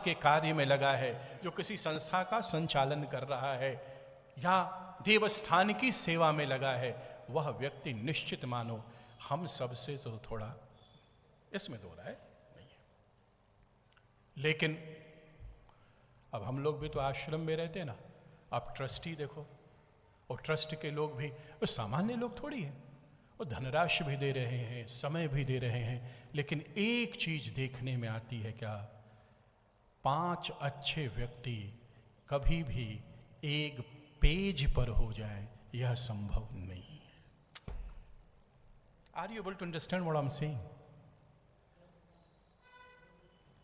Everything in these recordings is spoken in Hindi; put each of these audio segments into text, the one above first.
के कार्य में लगा है, जो किसी संस्था का संचालन कर रहा है या देवस्थान की सेवा में लगा है, वह व्यक्ति निश्चित मानो हम सबसे तो थोड़ा, इसमें दो राय नहीं है। लेकिन अब हम लोग भी तो आश्रम में रहते हैं ना। अब ट्रस्टी देखो, और ट्रस्ट के लोग भी वो सामान्य लोग थोड़ी हैं, वो धनराशि भी दे रहे हैं, समय भी दे रहे हैं, लेकिन एक चीज देखने में आती है, क्या 5 अच्छे व्यक्ति कभी भी एक पेज पर हो जाए, यह संभव नहीं है। Are you able to understand what I am saying?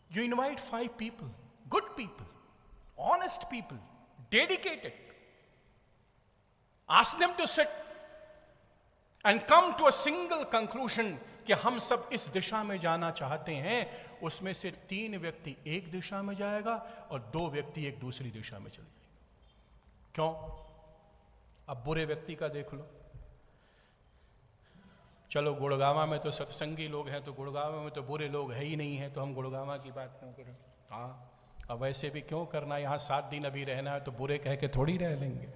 You invite 5 people, good people, honest people, dedicated. Ask them to sit and come to a single conclusion कि हम सब इस दिशा में जाना चाहते हैं। उसमें से 3 व्यक्ति एक दिशा में जाएगा और 2 व्यक्ति एक दूसरी दिशा में चले जाएंगे। क्यों? अब बुरे व्यक्ति का देख लो। चलो गुड़गावा में तो सत्संगी लोग हैं, तो गुड़गावा में तो बुरे लोग है ही नहीं है, तो हम गुड़गावा की बात क्यों करें? हाँ, अब वैसे भी क्यों करना, यहां 7 दिन अभी रहना है, तो बुरे कह के थोड़ी रह लेंगे।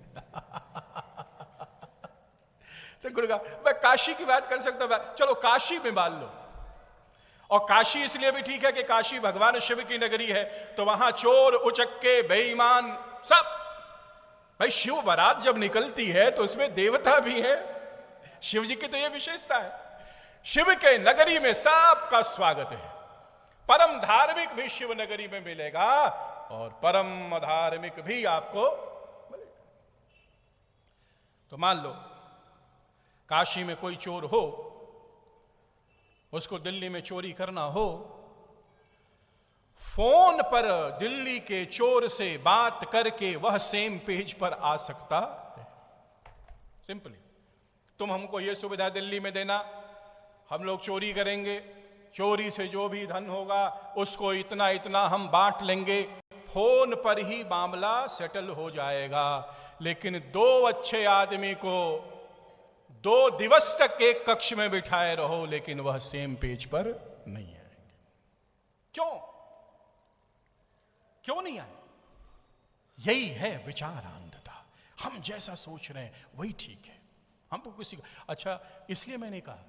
तो गुड़गांव, मैं काशी की बात कर सकता हूं, चलो काशी में मान लो। और काशी इसलिए भी ठीक है कि काशी भगवान शिव की नगरी है, तो वहां चोर, उचक्के, बेईमान सब। भाई शिव बारात जब निकलती है तो उसमें देवता भी है। शिव जी की तो यह विशेषता है, शिव के नगरी में सबका स्वागत है। परम धार्मिक भी शिव नगरी में मिलेगा और परम अधार्मिक भी आपको मिलेगा। तो मान लो काशी में कोई चोर हो, उसको दिल्ली में चोरी करना हो, फोन पर दिल्ली के चोर से बात करके वह सेम पेज पर आ सकता है। सिंपली, तुम हमको यह सुविधा दिल्ली में देना, हम लोग चोरी करेंगे, चोरी से जो भी धन होगा उसको इतना इतना हम बांट लेंगे, फोन पर ही मामला सेटल हो जाएगा। लेकिन 2 अच्छे आदमी को 2 दिवस तक एक कक्ष में बिठाए रहो, लेकिन वह सेम पेज पर नहीं आएंगे। क्यों? क्यों नहीं आए? यही है विचारांधता। हम जैसा सोच रहे हैं वही ठीक है, हमको किसी का अच्छा। इसलिए मैंने कहा,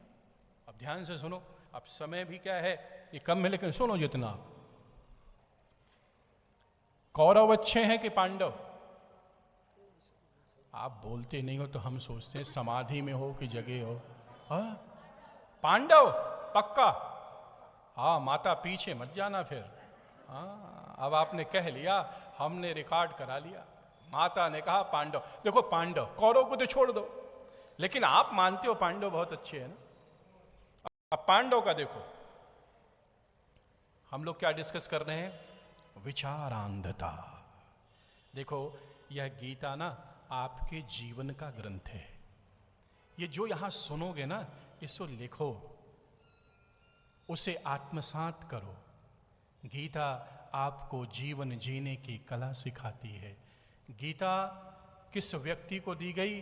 अब ध्यान से सुनो। अब समय भी क्या है, ये कम है, लेकिन सुनो जितना। कौरव अच्छे हैं कि पांडव? आप बोलते नहीं हो तो हम सोचते हैं समाधि में हो कि जगह हो। हाँ, पांडव पक्का। हाँ, माता पीछे मत जाना फिर। हाँ, अब आपने कह लिया, हमने रिकॉर्ड करा लिया। माता ने कहा पांडव। देखो पांडव, कौरव को तो छोड़ दो, लेकिन आप मानते हो पांडव बहुत अच्छे हैं ना। अब पांडव का देखो, हम लोग क्या डिस्कस कर रहे हैं? विचारांधता। देखो, यह गीता ना आपके जीवन का ग्रंथ है। ये जो यहां सुनोगे ना, इसको लिखो, उसे आत्मसात करो। गीता आपको जीवन जीने की कला सिखाती है। गीता किस व्यक्ति को दी गई?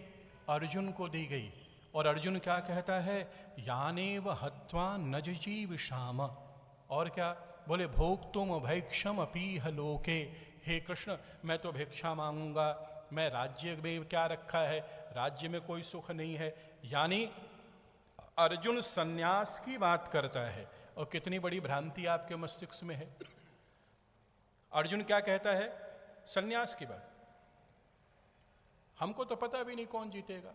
अर्जुन को दी गई। और अर्जुन क्या कहता है? यानेव हत्वा नजजीविषाम। और क्या बोले? भोक्तुम भैक्षम अपीह लोके। हे कृष्ण, मैं तो भिक्षा मांगूंगा, मैं राज्य में क्या रखा है, राज्य में कोई सुख नहीं है। यानी अर्जुन सन्यास की बात करता है। और कितनी बड़ी भ्रांति आपके मस्तिष्क में है। अर्जुन क्या कहता है? सन्यास की बात। हमको तो पता भी नहीं कौन जीतेगा,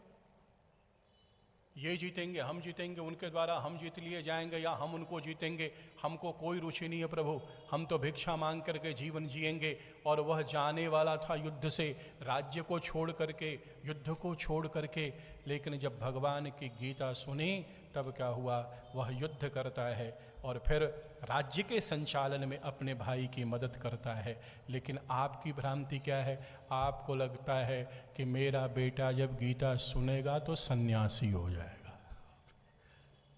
ये जीतेंगे, हम जीतेंगे, उनके द्वारा हम जीत लिए जाएंगे, या हम उनको जीतेंगे, हमको कोई रुचि नहीं है प्रभु। हम तो भिक्षा मांग करके जीवन जिएंगे। और वह जाने वाला था युद्ध से, राज्य को छोड़ करके, युद्ध को छोड़ करके। लेकिन जब भगवान की गीता सुनी, तब क्या हुआ? वह युद्ध करता है और फिर राज्य के संचालन में अपने भाई की मदद करता है। लेकिन आपकी भ्रांति क्या है? आपको लगता है कि मेरा बेटा जब गीता सुनेगा तो सन्यासी हो जाएगा।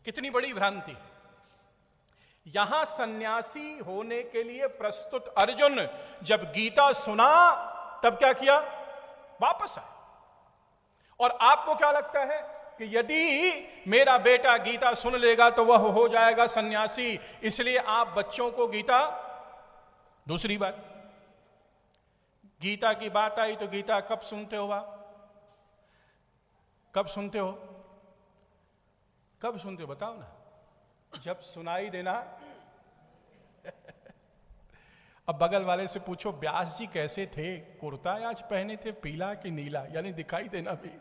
कितनी बड़ी भ्रांति! यहां सन्यासी होने के लिए प्रस्तुत अर्जुन जब गीता सुना, तब क्या किया? वापस आए। और आपको क्या लगता है कि यदि मेरा बेटा गीता सुन लेगा तो वह हो जाएगा सन्यासी, इसलिए आप बच्चों को गीता दूसरी बात, गीता की बात आई तो गीता कब सुनते हो आप? कब सुनते हो? कब सुनते हो बताओ ना? जब सुनाई देना। अब बगल वाले से पूछो व्यास जी कैसे थे, कुर्ता आज पहने थे पीला कि नीला, यानी दिखाई देना भी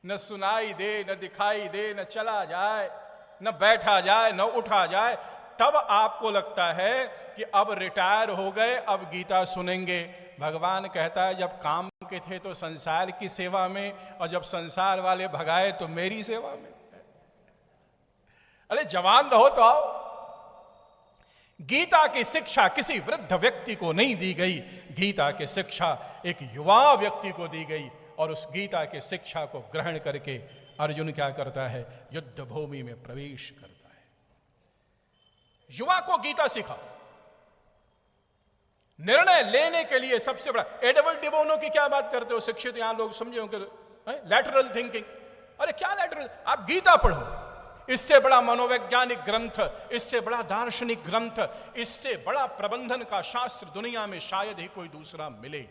न सुनाई दे, न दिखाई दे, न चला जाए, न बैठा जाए, न उठा जाए, तब आपको लगता है कि अब रिटायर हो गए, अब गीता सुनेंगे। भगवान कहता है जब काम के थे तो संसार की सेवा में, और जब संसार वाले भगाए तो मेरी सेवा में। अरे जवान रहो तो आओ। गीता की शिक्षा किसी वृद्ध व्यक्ति को नहीं दी गई, गीता की शिक्षा एक युवा व्यक्ति को दी गई, और उस गीता की शिक्षा को ग्रहण करके अर्जुन क्या करता है? युद्ध भूमि में प्रवेश करता है। युवा को गीता सिखा। निर्णय लेने के लिए सबसे बड़ा, एडवर्ड डिबोनो की क्या बात करते हो? शिक्षित यहां लोग समझे होंगे, लैटरल थिंकिंग। अरे क्या लैटरल? आप गीता पढ़ो, इससे बड़ा मनोवैज्ञानिक ग्रंथ, इससे बड़ा दार्शनिक ग्रंथ, इससे बड़ा प्रबंधन का शास्त्र दुनिया में शायद ही कोई दूसरा मिले।